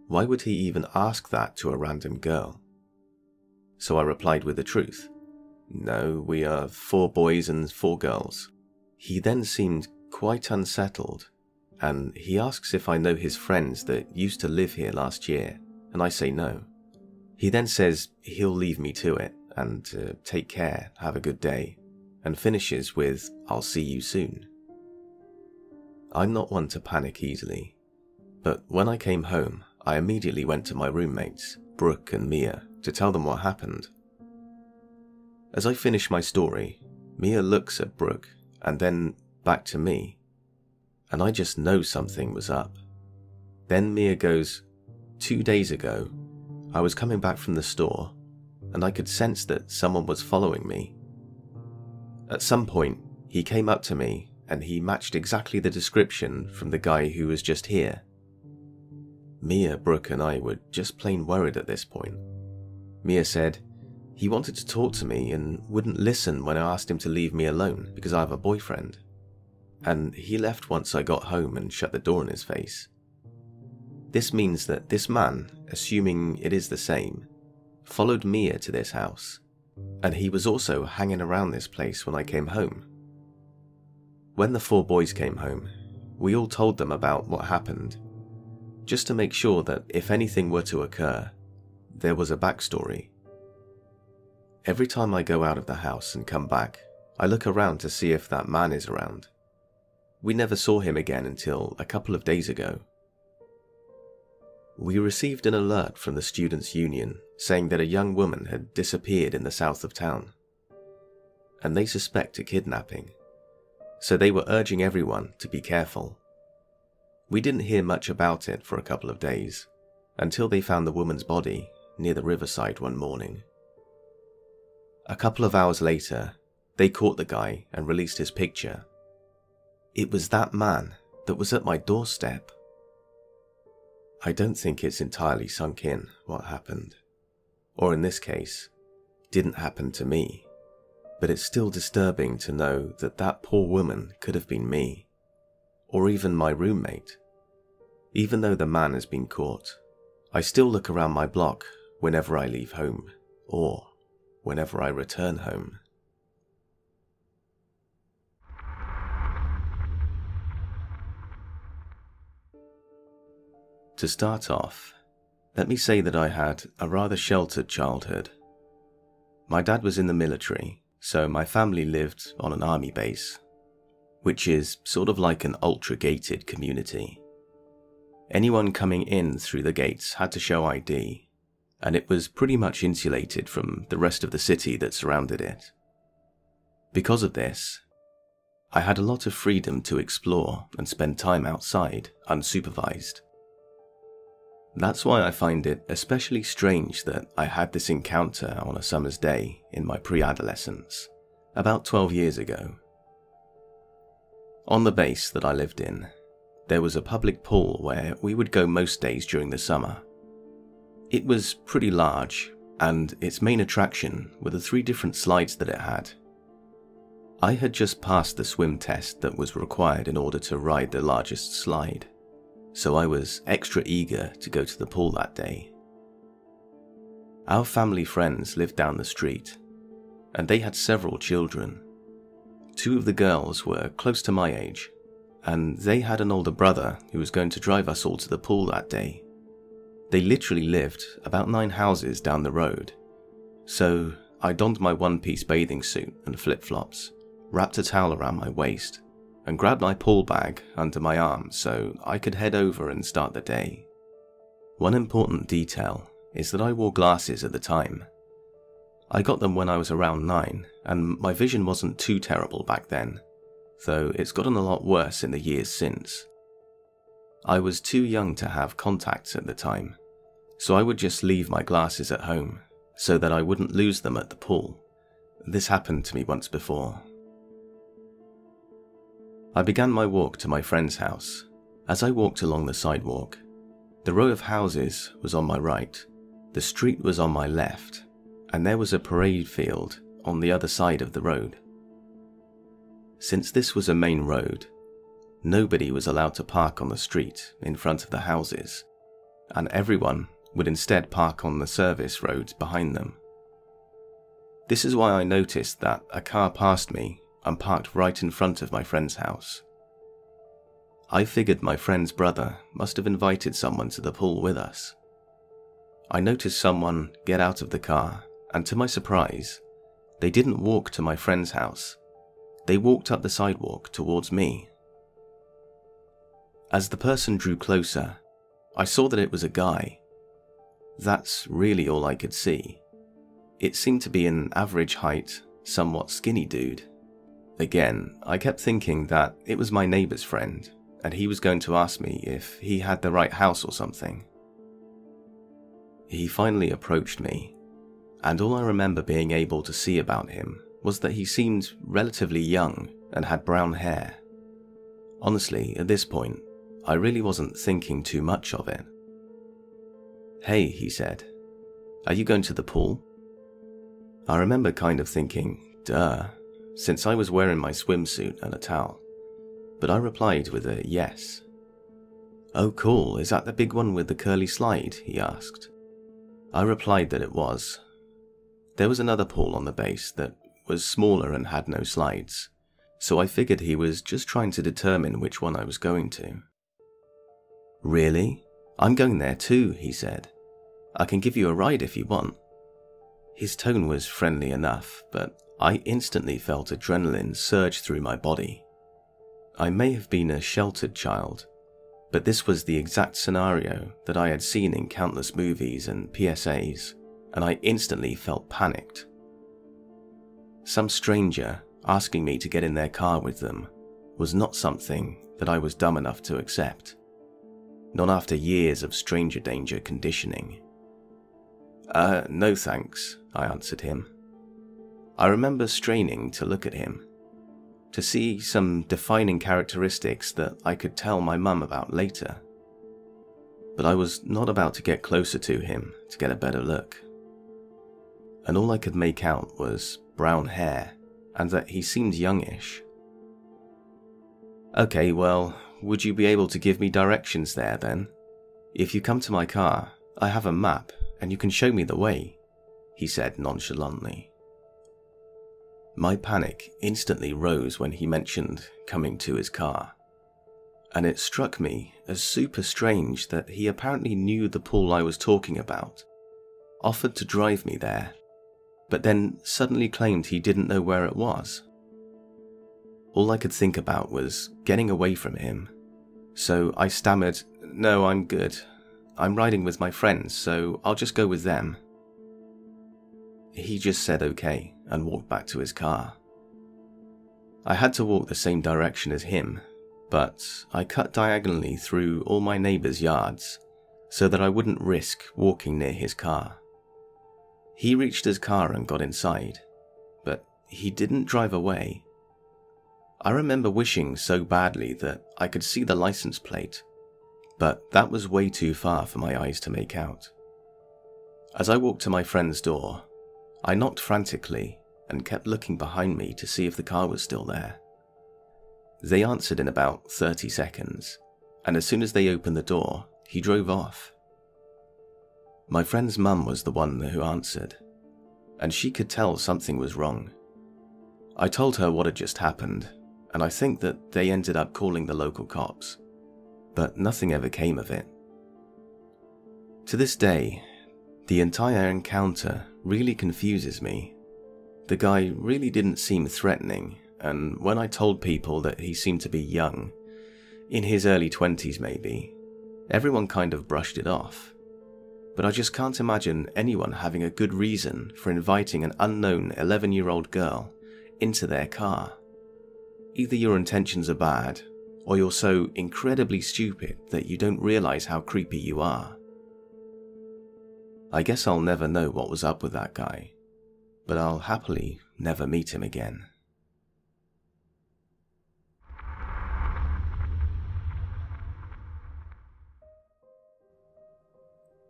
Why would he even ask that to a random girl? So I replied with the truth. "No, we are 4 boys and 4 girls." He then seemed quite unsettled, and he asks if I know his friends that used to live here last year, and I say no. He then says he'll leave me to it, and take care, have a good day, and finishes with, "I'll see you soon." I'm not one to panic easily, but when I came home, I immediately went to my roommates, Brooke and Mia, to tell them what happened. As I finish my story, Mia looks at Brooke and then back to me, and I just know something was up. Then Mia goes, 2 days ago, I was coming back from the store, and I could sense that someone was following me. At some point, he came up to me and he matched exactly the description from the guy who was just here. Mia, Brooke and I were just plain worried at this point. Mia said, "He wanted to talk to me and wouldn't listen when I asked him to leave me alone because I have a boyfriend. And he left once I got home and shut the door in his face." This means that this man, assuming it is the same, followed Mia to this house, and he was also hanging around this place when I came home. When the 4 boys came home, we all told them about what happened, just to make sure that if anything were to occur, there was a backstory. Every time I go out of the house and come back, I look around to see if that man is around. We never saw him again until a couple of days ago. We received an alert from the Students' Union saying that a young woman had disappeared in the south of town, and they suspect a kidnapping, so they were urging everyone to be careful. We didn't hear much about it for a couple of days, until they found the woman's body near the riverside one morning. A couple of hours later, they caught the guy and released his picture. It was that man that was at my doorstep. I don't think it's entirely sunk in what happened, or in this case, didn't happen to me, but it's still disturbing to know that that poor woman could have been me, or even my roommate. Even though the man has been caught, I still look around my block whenever I leave home, or whenever I return home. To start off, let me say that I had a rather sheltered childhood. My dad was in the military, so my family lived on an army base, which is sort of like an ultra-gated community. Anyone coming in through the gates had to show ID, and it was pretty much insulated from the rest of the city that surrounded it. Because of this, I had a lot of freedom to explore and spend time outside, unsupervised. That's why I find it especially strange that I had this encounter on a summer's day in my pre-adolescence, about 12 years ago. On the base that I lived in, there was a public pool where we would go most days during the summer. It was pretty large, and its main attraction were the 3 different slides that it had. I had just passed the swim test that was required in order to ride the largest slide, so I was extra eager to go to the pool that day. Our family friends lived down the street, and they had several children. 2 of the girls were close to my age, and they had an older brother who was going to drive us all to the pool that day. They literally lived about 9 houses down the road, so I donned my one-piece bathing suit and flip-flops, wrapped a towel around my waist, and grabbed my pool bag under my arm so I could head over and start the day. One important detail is that I wore glasses at the time. I got them when I was around 9, and my vision wasn't too terrible back then, though it's gotten a lot worse in the years since. I was too young to have contacts at the time, so I would just leave my glasses at home so that I wouldn't lose them at the pool. This happened to me once before. I began my walk to my friend's house. As I walked along the sidewalk, the row of houses was on my right, the street was on my left, and there was a parade field on the other side of the road. Since this was a main road, nobody was allowed to park on the street in front of the houses, and everyone would instead park on the service roads behind them. This is why I noticed that a car passed me and parked right in front of my friend's house. I figured my friend's brother must have invited someone to the pool with us. I noticed someone get out of the car, and to my surprise, they didn't walk to my friend's house. They walked up the sidewalk towards me. As the person drew closer, I saw that it was a guy. That's really all I could see. It seemed to be an average height, somewhat skinny dude. Again, I kept thinking that it was my neighbor's friend, and he was going to ask me if he had the right house or something. He finally approached me, and all I remember being able to see about him was that he seemed relatively young and had brown hair. Honestly, at this point, I really wasn't thinking too much of it. "Hey," he said, "are you going to the pool?" I remember kind of thinking, duh, since I was wearing my swimsuit and a towel, but I replied with a yes. "Oh cool, is that the big one with the curly slide?" he asked. I replied that it was. There was another pool on the base that was smaller and had no slides, so I figured he was just trying to determine which one I was going to. "Really? I'm going there too," he said. "I can give you a ride if you want." His tone was friendly enough, but I instantly felt adrenaline surge through my body. I may have been a sheltered child, but this was the exact scenario that I had seen in countless movies and PSAs, and I instantly felt panicked. Some stranger asking me to get in their car with them was not something that I was dumb enough to accept. not after years of stranger danger conditioning. No thanks, I answered him. I remember straining to look at him, to see some defining characteristics that I could tell my mum about later. But I was not about to get closer to him to get a better look. And all I could make out was brown hair, and that he seemed youngish. Okay, well, would you be able to give me directions there then? If you come to my car, I have a map and you can show me the way, he said nonchalantly. My panic instantly rose when he mentioned coming to his car, and it struck me as super strange that he apparently knew the pool I was talking about, offered to drive me there, but then suddenly claimed he didn't know where it was. All I could think about was getting away from him, so I stammered, "No, I'm good. I'm riding with my friends, so I'll just go with them." He just said okay and walked back to his car. I had to walk the same direction as him, but I cut diagonally through all my neighbours' yards so that I wouldn't risk walking near his car. He reached his car and got inside, but he didn't drive away. I remember wishing so badly that I could see the license plate, but that was way too far for my eyes to make out. As I walked to my friend's door, I knocked frantically and kept looking behind me to see if the car was still there. They answered in about 30 seconds, and as soon as they opened the door, he drove off. My friend's mum was the one who answered, and she could tell something was wrong. I told her what had just happened, and I think that they ended up calling the local cops, but nothing ever came of it. To this day, the entire encounter really confuses me. The guy really didn't seem threatening, and when I told people that he seemed to be young, in his early 20s maybe, everyone kind of brushed it off. But I just can't imagine anyone having a good reason for inviting an unknown 11-year-old girl into their car. Either your intentions are bad, or you're so incredibly stupid that you don't realize how creepy you are. I guess I'll never know what was up with that guy, but I'll happily never meet him again.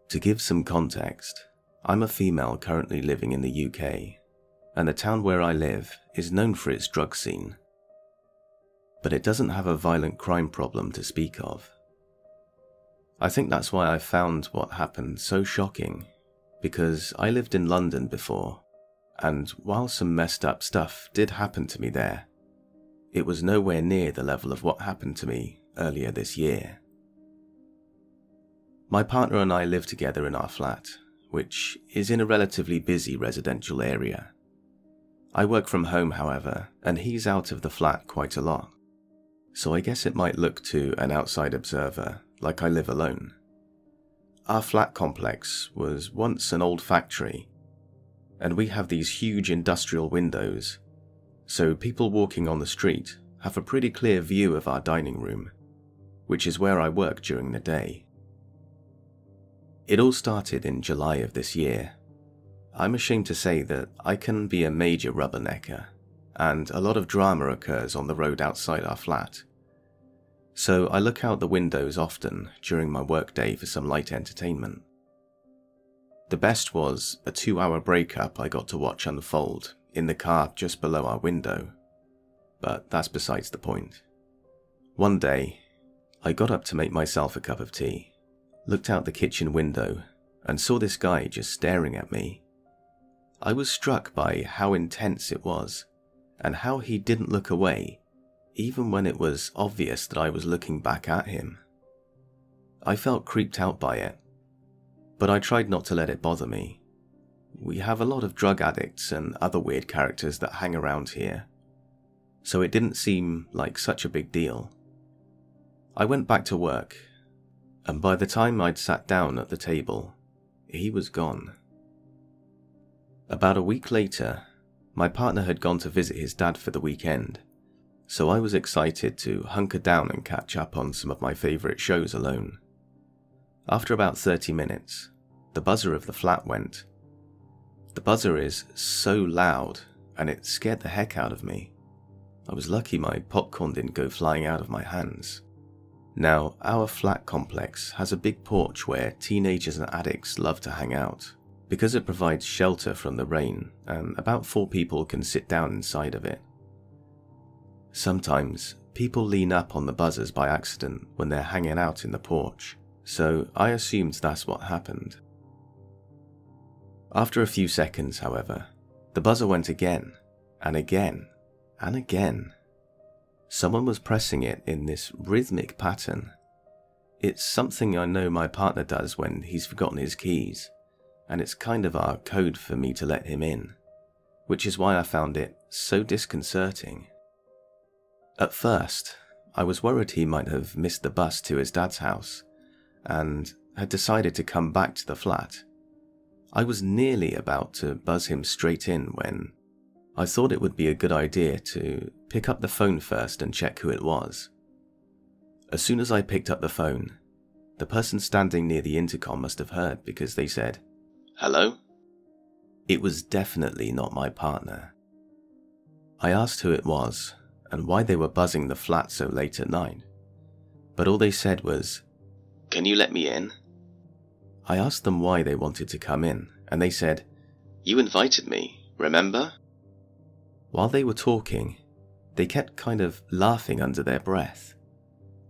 To give some context, I'm a female currently living in the UK, and the town where I live is known for its drug scene. But it doesn't have a violent crime problem to speak of. I think that's why I found what happened so shocking, because I lived in London before, and while some messed up stuff did happen to me there, it was nowhere near the level of what happened to me earlier this year. My partner and I live together in our flat, which is in a relatively busy residential area. I work from home, however, and he's out of the flat quite a lot, so I guess it might look to an outside observer like I live alone. Our flat complex was once an old factory, and we have these huge industrial windows, so people walking on the street have a pretty clear view of our dining room, which is where I work during the day. It all started in July of this year. I'm ashamed to say that I can be a major rubbernecker, and a lot of drama occurs on the road outside our flat. So I look out the windows often during my workday for some light entertainment. The best was a 2-hour breakup I got to watch unfold in the car just below our window, but that's besides the point. One day, I got up to make myself a cup of tea, looked out the kitchen window, and saw this guy just staring at me. I was struck by how intense it was, and how he didn't look away, even when it was obvious that I was looking back at him. I felt creeped out by it, but I tried not to let it bother me. We have a lot of drug addicts and other weird characters that hang around here, so it didn't seem like such a big deal. I went back to work, and by the time I'd sat down at the table, he was gone. About a week later, my partner had gone to visit his dad for the weekend, so I was excited to hunker down and catch up on some of my favourite shows alone. After about 30 minutes, the buzzer of the flat went. The buzzer is so loud, and it scared the heck out of me. I was lucky my popcorn didn't go flying out of my hands. Now, our flat complex has a big porch where teenagers and addicts love to hang out, because it provides shelter from the rain, and about 4 people can sit down inside of it. Sometimes, people lean up on the buzzers by accident when they're hanging out in the porch, so I assumed that's what happened. After a few seconds, however, the buzzer went again, and again, and again. Someone was pressing it in this rhythmic pattern. It's something I know my partner does when he's forgotten his keys, and it's kind of our code for me to let him in, which is why I found it so disconcerting. At first, I was worried he might have missed the bus to his dad's house, and had decided to come back to the flat. I was nearly about to buzz him straight in when I thought it would be a good idea to pick up the phone first and check who it was. As soon as I picked up the phone, the person standing near the intercom must have heard because they said, "Hello?" It was definitely not my partner. I asked who it was and why they were buzzing the flat so late at night, but all they said was, "Can you let me in?" I asked them why they wanted to come in, and they said, "You invited me, remember?" While they were talking, they kept kind of laughing under their breath,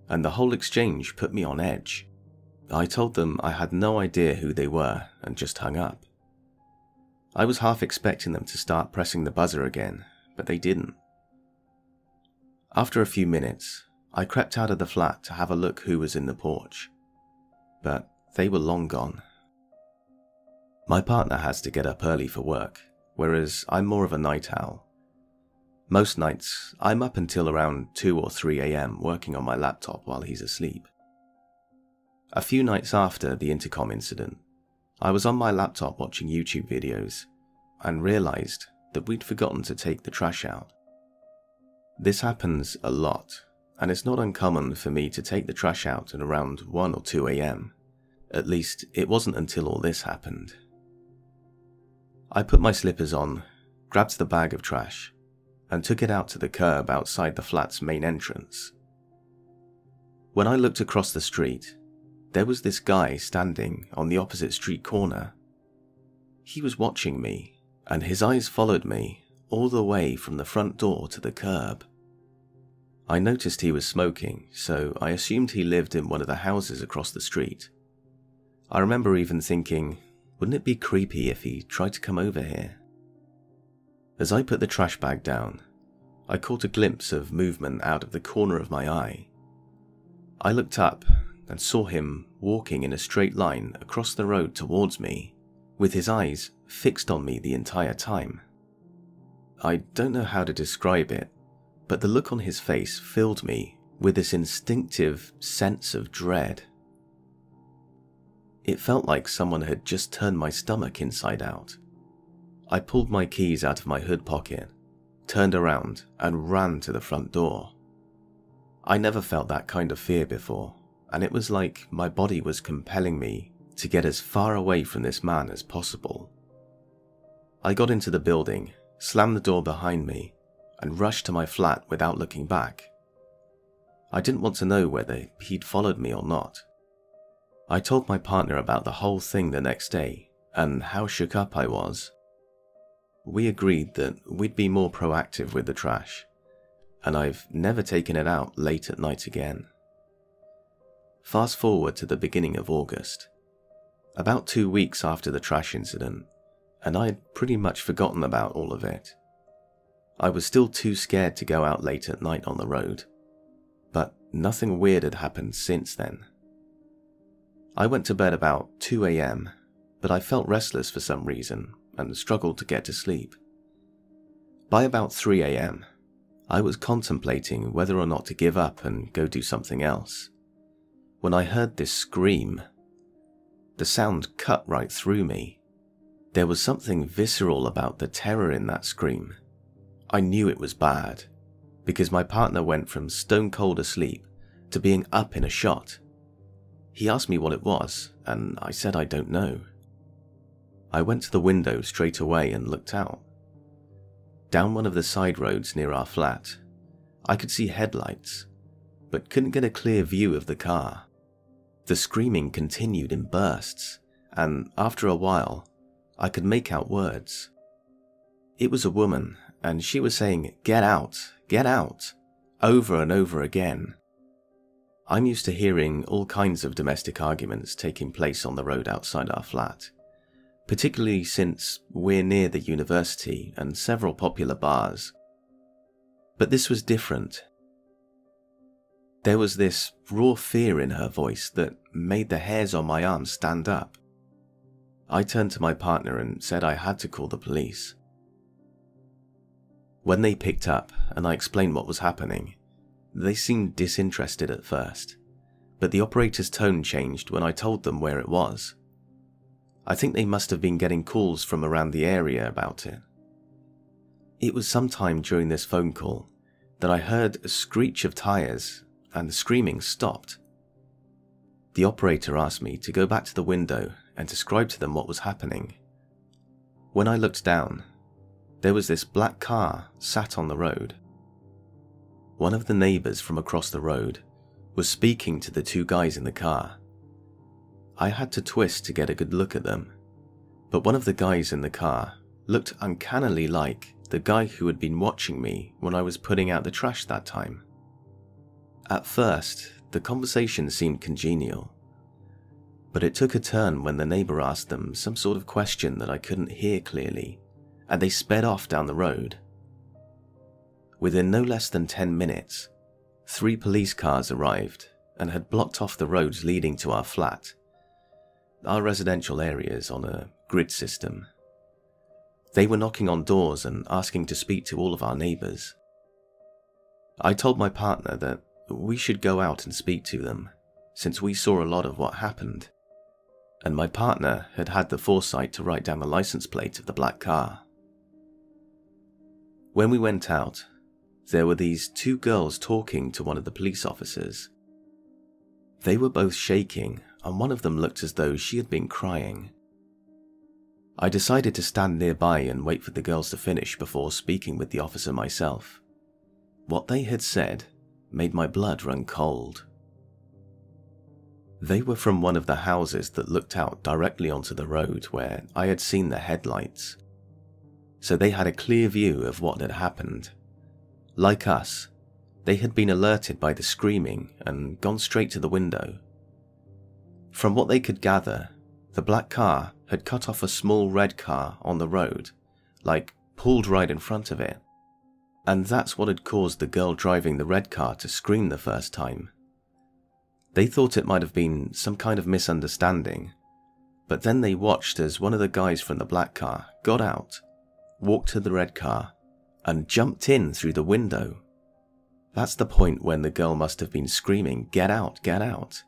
and the whole exchange put me on edge. I told them I had no idea who they were and just hung up. I was half expecting them to start pressing the buzzer again, but they didn't. After a few minutes, I crept out of the flat to have a look who was in the porch, but they were long gone. My partner has to get up early for work, whereas I'm more of a night owl. Most nights, I'm up until around 2 or 3 a.m. working on my laptop while he's asleep. A few nights after the intercom incident, I was on my laptop watching YouTube videos and realized that we'd forgotten to take the trash out. This happens a lot, and it's not uncommon for me to take the trash out at around 1 or 2 a.m. At least, it wasn't until all this happened. I put my slippers on, grabbed the bag of trash, and took it out to the curb outside the flat's main entrance. When I looked across the street, there was this guy standing on the opposite street corner. He was watching me, and his eyes followed me all the way from the front door to the curb. I noticed he was smoking, so I assumed he lived in one of the houses across the street. I remember even thinking, wouldn't it be creepy if he tried to come over here? As I put the trash bag down, I caught a glimpse of movement out of the corner of my eye. I looked up and saw him walking in a straight line across the road towards me, with his eyes fixed on me the entire time. I don't know how to describe it, but the look on his face filled me with this instinctive sense of dread. It felt like someone had just turned my stomach inside out. I pulled my keys out of my hood pocket, turned around, and ran to the front door. I never felt that kind of fear before, and it was like my body was compelling me to get as far away from this man as possible. I got into the building, slammed the door behind me, and rushed to my flat without looking back. I didn't want to know whether he'd followed me or not. I told my partner about the whole thing the next day, and how shook up I was. We agreed that we'd be more proactive with the trash, and I've never taken it out late at night again. Fast forward to the beginning of August. About 2 weeks after the trash incident, and I'd pretty much forgotten about all of it. I was still too scared to go out late at night on the road, but nothing weird had happened since then. I went to bed about 2 a.m, but I felt restless for some reason and struggled to get to sleep. By about 3 a.m, I was contemplating whether or not to give up and go do something else, when I heard this scream. The sound cut right through me. There was something visceral about the terror in that scream. I knew it was bad, because my partner went from stone cold asleep to being up in a shot. He asked me what it was, and I said I don't know. I went to the window straight away and looked out. Down one of the side roads near our flat, I could see headlights, but couldn't get a clear view of the car. The screaming continued in bursts, and after a while, I could make out words. It was a woman, and she was saying, get out, over and over again. I'm used to hearing all kinds of domestic arguments taking place on the road outside our flat, particularly since we're near the university and several popular bars. But this was different. There was this raw fear in her voice that made the hairs on my arms stand up. I turned to my partner and said I had to call the police. When they picked up and I explained what was happening, they seemed disinterested at first, but the operator's tone changed when I told them where it was. I think they must have been getting calls from around the area about it. It was sometime during this phone call that I heard a screech of tires and the screaming stopped. The operator asked me to go back to the window and describe to them what was happening. When I looked down, there was this black car sat on the road. One of the neighbours from across the road was speaking to the two guys in the car. I had to twist to get a good look at them, but one of the guys in the car looked uncannily like the guy who had been watching me when I was putting out the trash that time. At first, the conversation seemed congenial, but it took a turn when the neighbour asked them some sort of question that I couldn't hear clearly, and they sped off down the road. Within no less than 10 minutes, 3 police cars arrived and had blocked off the roads leading to our flat. Our residential area is on a grid system. They were knocking on doors and asking to speak to all of our neighbours. I told my partner that we should go out and speak to them, since we saw a lot of what happened, and my partner had had the foresight to write down the license plate of the black car. When we went out, there were these 2 girls talking to one of the police officers. They were both shaking, and one of them looked as though she had been crying. I decided to stand nearby and wait for the girls to finish before speaking with the officer myself. What they had said made my blood run cold. They were from one of the houses that looked out directly onto the road where I had seen the headlights, so they had a clear view of what had happened. Like us, they had been alerted by the screaming and gone straight to the window. From what they could gather, the black car had cut off a small red car on the road, like pulled right in front of it, and that's what had caused the girl driving the red car to scream the first time. They thought it might have been some kind of misunderstanding, but then they watched as one of the guys from the black car got out, walked to the red car, and jumped in through the window. That's the point when the girl must have been screaming, "Get out, get out."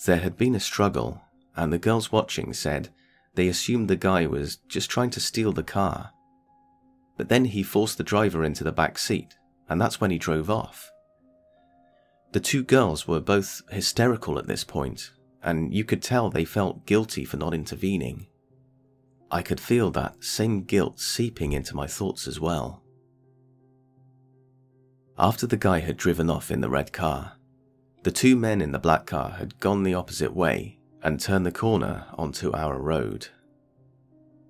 There had been a struggle, and the girls watching said they assumed the guy was just trying to steal the car. But then he forced the driver into the back seat, and that's when he drove off. The 2 girls were both hysterical at this point, and you could tell they felt guilty for not intervening. I could feel that same guilt seeping into my thoughts as well. After the guy had driven off in the red car, the 2 men in the black car had gone the opposite way and turned the corner onto our road,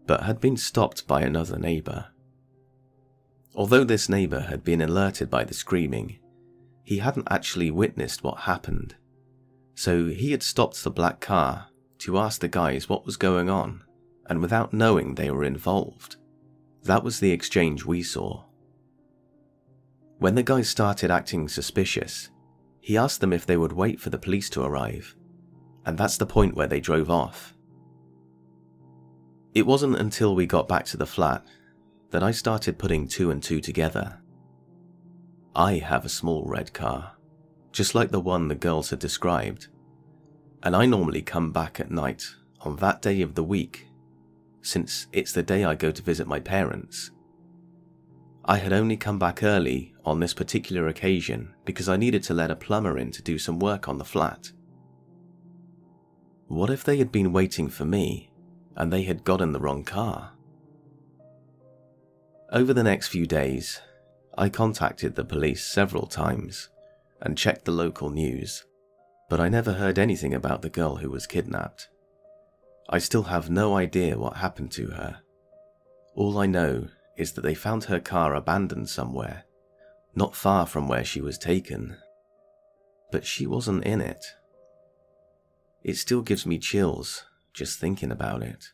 but had been stopped by another neighbour. Although this neighbour had been alerted by the screaming, he hadn't actually witnessed what happened, so he had stopped the black car to ask the guys what was going on, and without knowing they were involved. That was the exchange we saw. When the guys started acting suspicious, he asked them if they would wait for the police to arrive, and that's the point where they drove off. It wasn't until we got back to the flat that I started putting 2 and 2 together. I have a small red car, just like the one the girls had described, and I normally come back at night on that day of the week, since it's the day I go to visit my parents. I had only come back early on this particular occasion because I needed to let a plumber in to do some work on the flat. What if they had been waiting for me and they had got in the wrong car? Over the next few days, I contacted the police several times and checked the local news, but I never heard anything about the girl who was kidnapped. I still have no idea what happened to her. All I know is that they found her car abandoned somewhere, not far from where she was taken. But she wasn't in it. It still gives me chills just thinking about it.